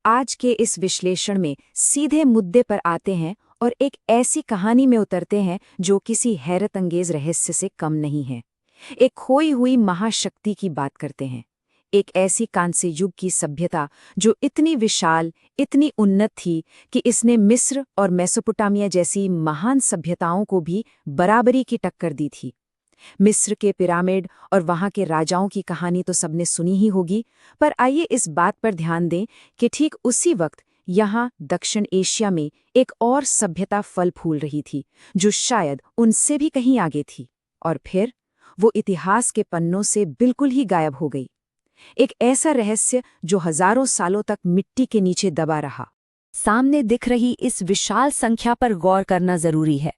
आज के इस विश्लेषण में सीधे मुद्दे पर आते हैं और एक ऐसी कहानी में उतरते हैं जो किसी हैरतअंगेज रहस्य से कम नहीं है। एक खोई हुई महाशक्ति की बात करते हैं। एक ऐसी कांस्य युग की सभ्यता जो इतनी विशाल, इतनी उन्नत थी कि इसने मिस्र और मेसोपोटामिया जैसी महान सभ्यताओं को भी बराबरी की टक्कर दी थी। मिस्र के पिरामिड और वहां के राजाओं की कहानी तो सबने सुनी ही होगी, पर आइए इस बात पर ध्यान दें कि ठीक उसी वक्त यहाँ दक्षिण एशिया में एक और सभ्यता फल फूल रही थी जो शायद उनसे भी कहीं आगे थी, और फिर वो इतिहास के पन्नों से बिल्कुल ही गायब हो गई। एक ऐसा रहस्य जो हजारों सालों तक मिट्टी के नीचे दबा रहा। सामने दिख रही इस विशाल संख्या पर गौर करना जरूरी है।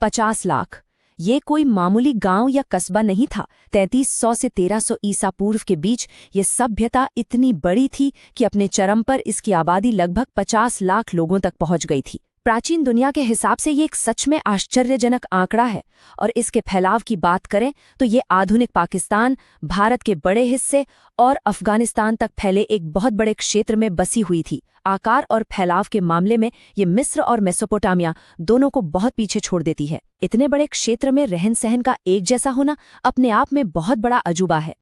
50 लाख, ये कोई मामूली गांव या कस्बा नहीं था। 3300 से 1300 ईसा पूर्व के बीच ये सभ्यता इतनी बड़ी थी कि अपने चरम पर इसकी आबादी लगभग 50 लाख लोगों तक पहुंच गई थी। प्राचीन दुनिया के हिसाब से ये एक सच में आश्चर्यजनक आंकड़ा है, और इसके फैलाव की बात करें तो ये आधुनिक पाकिस्तान, भारत के बड़े हिस्से और अफगानिस्तान तक फैले एक बहुत बड़े क्षेत्र में बसी हुई थी। आकार और फैलाव के मामले में ये मिस्र और मेसोपोटामिया दोनों को बहुत पीछे छोड़ देती है। इतने बड़े क्षेत्र में रहन सहन का एक जैसा होना अपने आप में बहुत बड़ा अजूबा है।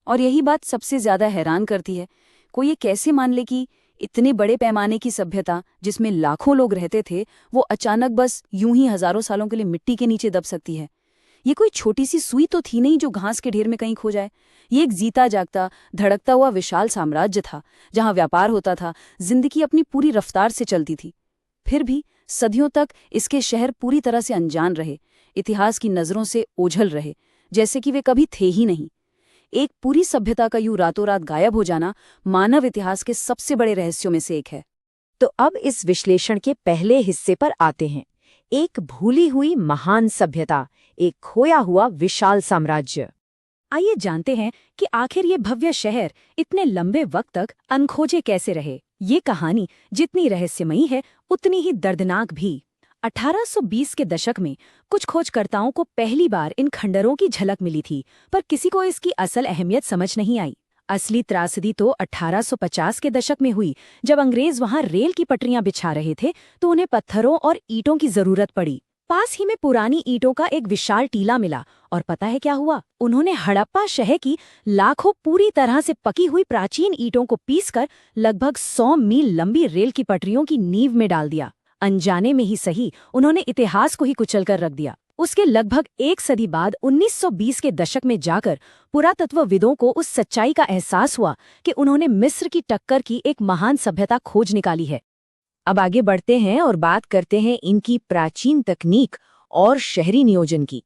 और यही बात सबसे ज्यादा हैरान करती है। कोई ये कैसे मान ले कि इतने बड़े पैमाने की सभ्यता जिसमें लाखों लोग रहते थे, वो अचानक बस यूं ही हजारों सालों के लिए मिट्टी के नीचे दब सकती है। ये कोई छोटी सी सुई तो थी नहीं जो घास के ढेर में कहीं खो जाए। ये एक जीता जागता, धड़कता हुआ विशाल साम्राज्य था जहां व्यापार होता था, जिंदगी अपनी पूरी रफ्तार से चलती थी। फिर भी सदियों तक इसके शहर पूरी तरह से अनजान रहे, इतिहास की नजरों से ओझल रहे, जैसे कि वे कभी थे ही नहीं। एक पूरी सभ्यता का यूं रातों रात गायब हो जाना मानव इतिहास के सबसे बड़े रहस्यों में से एक है। तो अब इस विश्लेषण के पहले हिस्से पर आते हैं। एक भूली हुई महान सभ्यता, एक खोया हुआ विशाल साम्राज्य। आइए जानते हैं कि आखिर ये भव्य शहर इतने लंबे वक्त तक अनखोजे कैसे रहे। ये कहानी जितनी रहस्यमयी है उतनी ही दर्दनाक भी। 1820 के दशक में कुछ खोजकर्ताओं को पहली बार इन खंडरों की झलक मिली थी, पर किसी को इसकी असल अहमियत समझ नहीं आई। असली त्रासदी तो 1850 के दशक में हुई, जब अंग्रेज वहां रेल की पटरियां बिछा रहे थे तो उन्हें पत्थरों और ईंटों की जरूरत पड़ी। पास ही में पुरानी ईंटों का एक विशाल टीला मिला, और पता है क्या हुआ? उन्होंने हड़प्पा शहर की लाखों पूरी तरह से पकी हुई प्राचीन ईंटों को पीसकर लगभग 100 मील लंबी रेल की पटरियों की नींव में डाल दिया। अनजाने में ही सही, उन्होंने इतिहास को ही कुचल कर रख दिया। उसके लगभग एक सदी बाद 1920 के दशक में जाकर पुरातत्वविदों को उस सच्चाई का एहसास हुआ कि उन्होंने मिस्र की टक्कर की एक महान सभ्यता खोज निकाली है। अब आगे बढ़ते हैं और बात करते हैं इनकी प्राचीन तकनीक और शहरी नियोजन की।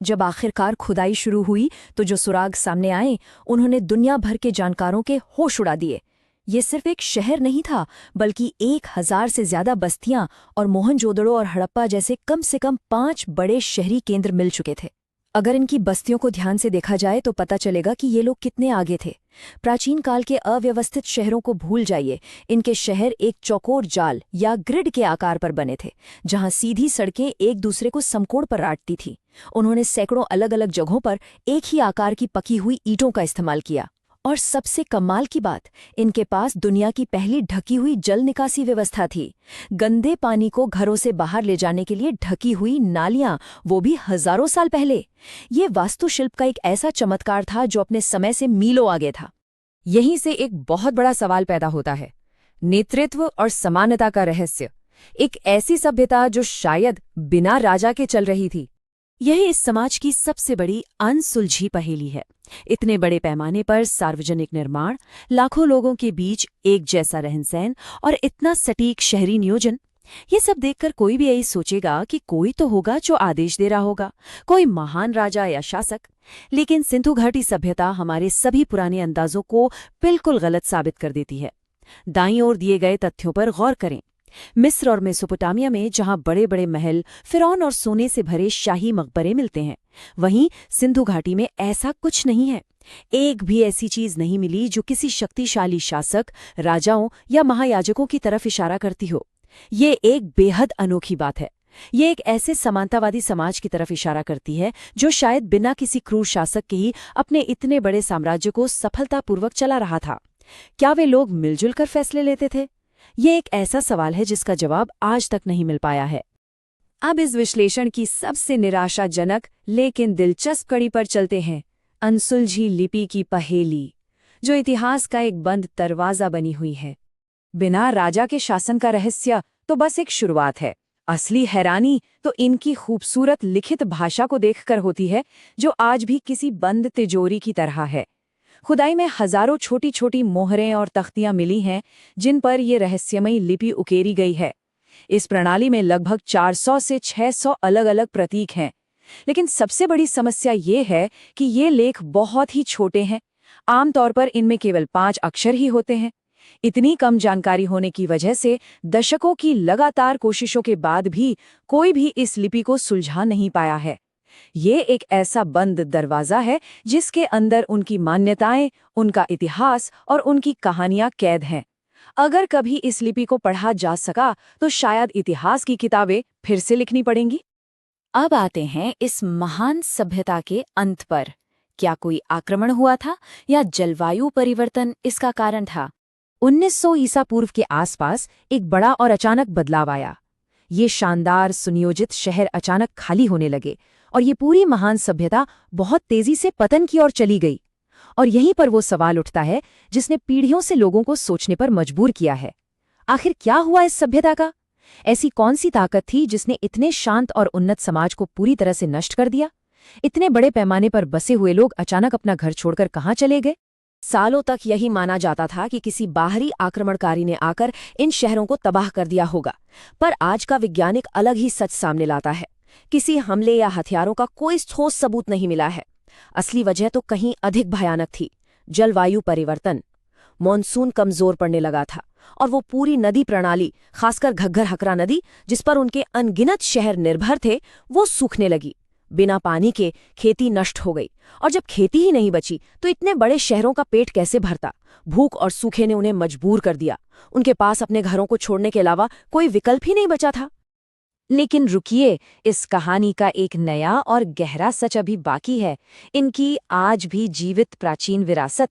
जब आखिरकार खुदाई शुरू हुई तो जो सुराग सामने आए, उन्होंने दुनिया भर के जानकारों के होश उड़ा दिए। ये सिर्फ एक शहर नहीं था, बल्कि 1000 से ज्यादा बस्तियां और मोहनजोदड़ो और हड़प्पा जैसे कम से कम 5 बड़े शहरी केंद्र मिल चुके थे। अगर इनकी बस्तियों को ध्यान से देखा जाए तो पता चलेगा कि ये लोग कितने आगे थे। प्राचीन काल के अव्यवस्थित शहरों को भूल जाइए। इनके शहर एक चौकोर जाल या ग्रिड के आकार पर बने थे, जहां सीधी सड़कें एक दूसरे को समकोण पर काटती थी। उन्होंने सैकड़ों अलग अलग जगहों पर एक ही आकार की पकी हुई ईंटों का इस्तेमाल किया। और सबसे कमाल की बात, इनके पास दुनिया की पहली ढकी हुई जल निकासी व्यवस्था थी। गंदे पानी को घरों से बाहर ले जाने के लिए ढकी हुई नालियां, वो भी हजारों साल पहले। ये वास्तुशिल्प का एक ऐसा चमत्कार था जो अपने समय से मीलों आगे था। यहीं से एक बहुत बड़ा सवाल पैदा होता है, नेतृत्व और समानता का रहस्य। एक ऐसी सभ्यता जो शायद बिना राजा के चल रही थी। यही इस समाज की सबसे बड़ी अनसुलझी पहेली है। इतने बड़े पैमाने पर सार्वजनिक निर्माण, लाखों लोगों के बीच एक जैसा रहन-सहन और इतना सटीक शहरी नियोजन, ये सब देखकर कोई भी यही सोचेगा कि कोई तो होगा जो आदेश दे रहा होगा, कोई महान राजा या शासक। लेकिन सिंधु घाटी सभ्यता हमारे सभी पुराने अंदाजों को बिल्कुल गलत साबित कर देती है। दाईं ओर दिए गए तथ्यों पर गौर करें। मिस्र और मेसोपोटामिया में जहां बड़े बड़े महल, फिरौन और सोने से भरे शाही मकबरे मिलते हैं, वहीं सिंधु घाटी में ऐसा कुछ नहीं है। एक भी ऐसी चीज नहीं मिली जो किसी शक्तिशाली शासक, राजाओं या महायाजकों की तरफ इशारा करती हो। ये एक बेहद अनोखी बात है। ये एक ऐसे समानतावादी समाज की तरफ इशारा करती है जो शायद बिना किसी क्रूर शासक के ही अपने इतने बड़े साम्राज्य को सफलतापूर्वक चला रहा था। क्या वे लोग मिलजुल कर फैसले लेते थे? ये एक ऐसा सवाल है जिसका जवाब आज तक नहीं मिल पाया है। अब इस विश्लेषण की सबसे निराशाजनक लेकिन दिलचस्प कड़ी पर चलते हैं, अनसुलझी लिपि की पहेली, जो इतिहास का एक बंद दरवाजा बनी हुई है। बिना राजा के शासन का रहस्य तो बस एक शुरुआत है। असली हैरानी तो इनकी खूबसूरत लिखित भाषा को देखकर होती है, जो आज भी किसी बंद तिजोरी की तरह है। खुदाई में हजारों छोटी छोटी मोहरें और तख्तियां मिली हैं, जिन पर ये रहस्यमयी लिपि उकेरी गई है। इस प्रणाली में लगभग 400 से 600 अलग-अलग प्रतीक हैं। लेकिन सबसे बड़ी समस्या ये है कि ये लेख बहुत ही छोटे हैं। आमतौर पर इनमें केवल 5 अक्षर ही होते हैं। इतनी कम जानकारी होने की वजह से दशकों की लगातार कोशिशों के बाद भी कोई भी इस लिपि को सुलझा नहीं पाया है। ये एक ऐसा बंद दरवाजा है जिसके अंदर उनकी मान्यताएं, उनका इतिहास और उनकी कहानियां कैद हैं। अगर कभी इस लिपि को पढ़ा जा सका तो शायद इतिहास की किताबें फिर से लिखनी पड़ेंगी। अब आते हैं इस महान सभ्यता के अंत पर। क्या कोई आक्रमण हुआ था या जलवायु परिवर्तन इसका कारण था? 1900 ईसा पूर्व के आसपास एक बड़ा और अचानक बदलाव आया। ये शानदार सुनियोजित शहर अचानक खाली होने लगे और ये पूरी महान सभ्यता बहुत तेजी से पतन की ओर चली गई। और यहीं पर वो सवाल उठता है जिसने पीढ़ियों से लोगों को सोचने पर मजबूर किया है। आखिर क्या हुआ इस सभ्यता का? ऐसी कौन सी ताकत थी जिसने इतने शांत और उन्नत समाज को पूरी तरह से नष्ट कर दिया? इतने बड़े पैमाने पर बसे हुए लोग अचानक अपना घर छोड़कर कहाँ चले गए? सालों तक यही माना जाता था कि किसी बाहरी आक्रमणकारी ने आकर इन शहरों को तबाह कर दिया होगा। पर आज का वैज्ञानिक अलग ही सच सामने लाता है। किसी हमले या हथियारों का कोई ठोस सबूत नहीं मिला है। असली वजह तो कहीं अधिक भयानक थी। जलवायु परिवर्तन। मॉनसून कमजोर पड़ने लगा था और वो पूरी नदी प्रणाली, खासकर घग्गर हकरा नदी, जिस पर उनके अनगिनत शहर निर्भर थे, वो सूखने लगी। बिना पानी के खेती नष्ट हो गई और जब खेती ही नहीं बची तो इतने बड़े शहरों का पेट कैसे भरता? भूख और सूखे ने उन्हें मजबूर कर दिया। उनके पास अपने घरों को छोड़ने के अलावा कोई विकल्प ही नहीं बचा था। लेकिन रुकिए, इस कहानी का एक नया और गहरा सच अभी बाकी है, इनकी आज भी जीवित प्राचीन विरासत।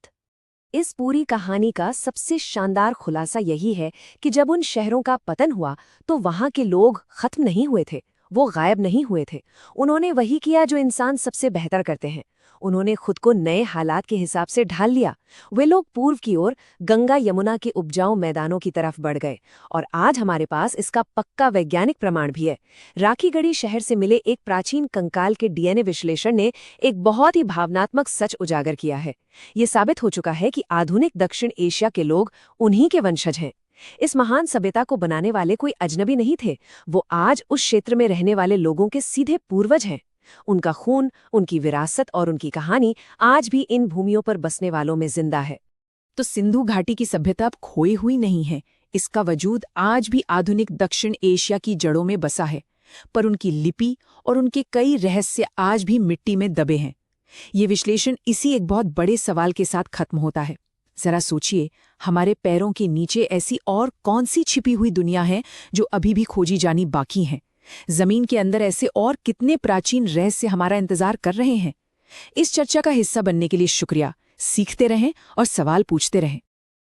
इस पूरी कहानी का सबसे शानदार खुलासा यही है कि जब उन शहरों का पतन हुआ तो वहां के लोग खत्म नहीं हुए थे, वो गायब नहीं हुए थे। उन्होंने वही किया जो इंसान सबसे बेहतर करते हैं। उन्होंने खुद को नए हालात के हिसाब से ढाल लिया। वे लोग पूर्व की ओर गंगा यमुना के उपजाऊ मैदानों की तरफ बढ़ गए और आज हमारे पास इसका पक्का वैज्ञानिक प्रमाण भी है। राखीगढ़ी शहर से मिले एक प्राचीन कंकाल के डीएनए विश्लेषण ने एक बहुत ही भावनात्मक सच उजागर किया है। ये साबित हो चुका है कि आधुनिक दक्षिण एशिया के लोग उन्हीं के वंशज हैं। इस महान सभ्यता को बनाने वाले कोई अजनबी नहीं थे, वो आज उस क्षेत्र में रहने वाले लोगों के सीधे पूर्वज हैं। उनका खून, उनकी विरासत और उनकी कहानी आज भी इन भूमियों पर बसने वालों में जिंदा है। तो सिंधु घाटी की सभ्यता अब खोई हुई नहीं है। इसका वजूद आज भी आधुनिक दक्षिण एशिया की जड़ों में बसा है, पर उनकी लिपि और उनके कई रहस्य आज भी मिट्टी में दबे हैं। ये विश्लेषण इसी एक बहुत बड़े सवाल के साथ खत्म होता है। जरा सोचिए, हमारे पैरों के नीचे ऐसी और कौन सी छिपी हुई दुनिया है जो अभी भी खोजी जानी बाकी है? जमीन के अंदर ऐसे और कितने प्राचीन रहस्य हमारा इंतजार कर रहे हैं? इस चर्चा का हिस्सा बनने के लिए शुक्रिया। सीखते रहें और सवाल पूछते रहें।